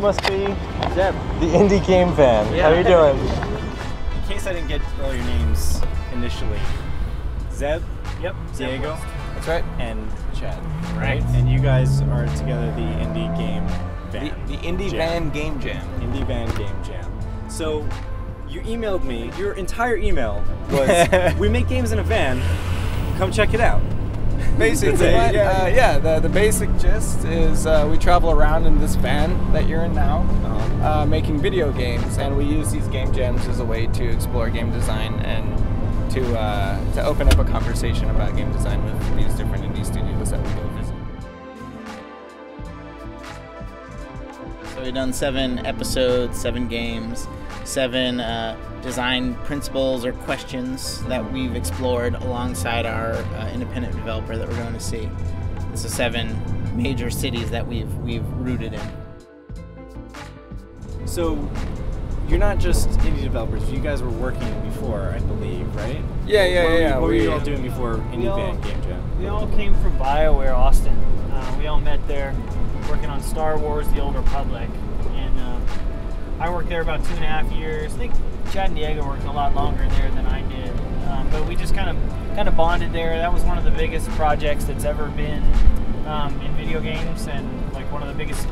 must be Zeb, the indie game fan. Yeah. How are you doing? In case I didn't get all your names initially, Zeb, Yep. Diego, That's right. and Chad, Right. And you guys are together the indie game van. The Indie Van Game Jam. Indie Van Game Jam. So you emailed me. Your entire email was, "We make games in a van. Come check it out." Basically, the basic gist is we travel around in this van that you're in now, making video games, and we use these game jams as a way to explore game design and to open up a conversation about game design with these different indie studios that we go visit. So we've done 7 episodes, 7 games, 7 design principles or questions that we've explored alongside our independent developer that we're going to see. It's the 7 major cities that we've rooted in. So you're not just indie developers. You guys were working before, I believe, right? Yeah. What were you all doing before Indie Van Game Jam? We all came from BioWare Austin. We all met there working on Star Wars: The Old Republic. And I worked there about 2.5 years. I think Chad and Diego worked a lot longer there than I did. But we just kind of bonded there. That was one of the biggest projects that's ever been in video games, and like one of the biggest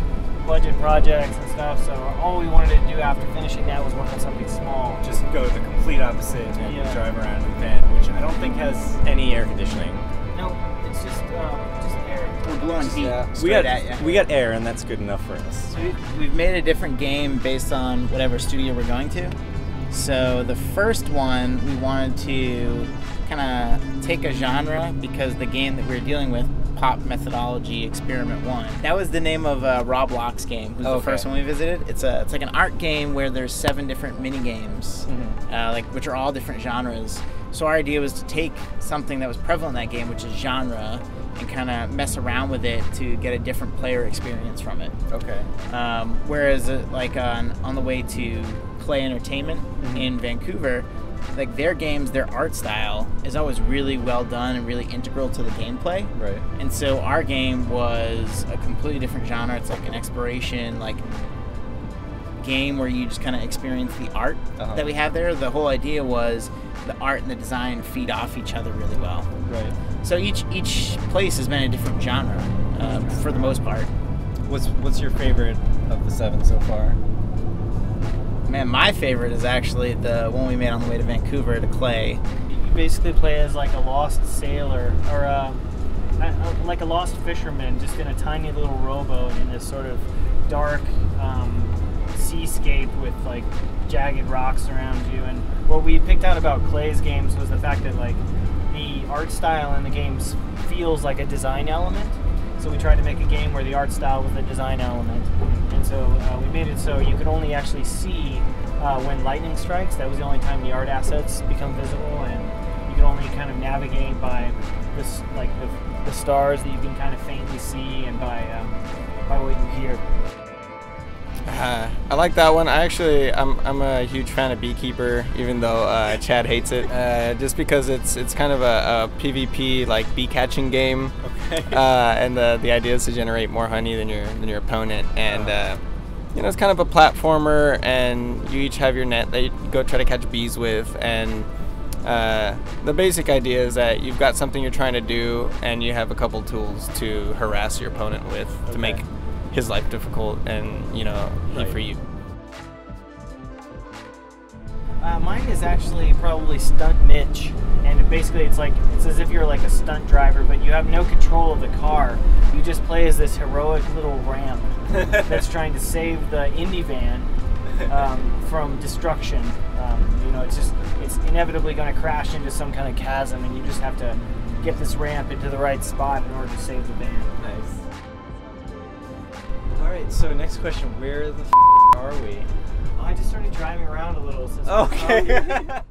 budget projects and stuff. So all we wanted to do after finishing that was work on something small. Just go the complete opposite and drive around in a van, which I don't think has any air conditioning. No, it's just air. We're blowing heat We straight at you. got air, and that's good enough for us. So we've made a different game based on whatever studio we're going to. So the first one, we wanted to kind of take a genre because the game that we were dealing with, Pop Methodology Experiment 1, that was the name of Rob Locke's game. It was the first one we visited. It's like an art game where there's 7 different mini games, which are all different genres. So our idea was to take something that was prevalent in that game, which is genre, and kind of mess around with it to get a different player experience from it. Okay. Whereas on the way to Play Entertainment in Vancouver, like their games, their art style is always really well done and really integral to the gameplay. Right. And so our game was a completely different genre. It's like an exploration, like game where you just kind of experience the art that we have there. The whole idea was the art and the design feed off each other really well. Right. So each place has been a different genre for the most part. What's your favorite of the 7 so far? Man, my favorite is actually the one we made on the way to Vancouver to Clay. You basically play as like a lost sailor or like a lost fisherman, just in a tiny little rowboat in this sort of dark seascape with like jagged rocks around you. And what we picked out about Clay's games was the fact that like the art style in the games feels like a design element. So we tried to make a game where the art style was the design element. And so we made it so you could only actually see when lightning strikes. That was the only time the art assets become visible, and you can only kind of navigate by this, like the stars that you can kind of faintly see, and by what you hear. I like that one. I'm a huge fan of Beekeeper, even though Chad hates it, just because it's kind of a PvP like bee catching game. Okay. And the idea is to generate more honey than your opponent, and it's kind of a platformer, and you each have your net that you go try to catch bees with, and the basic idea is that you've got something you're trying to do, and you have a couple tools to harass your opponent with to make his life difficult, and he for you. Mine is actually probably Stunt Mitch, and basically it's as if you're like a stunt driver, but you have no control of the car. You just play as this heroic little ramp that's trying to save the indie van from destruction. It's inevitably going to crash into some kind of chasm, and you just have to get this ramp into the right spot in order to save the van. Nice. All right, so next question: where the are we? I just started driving around a little since. Okay.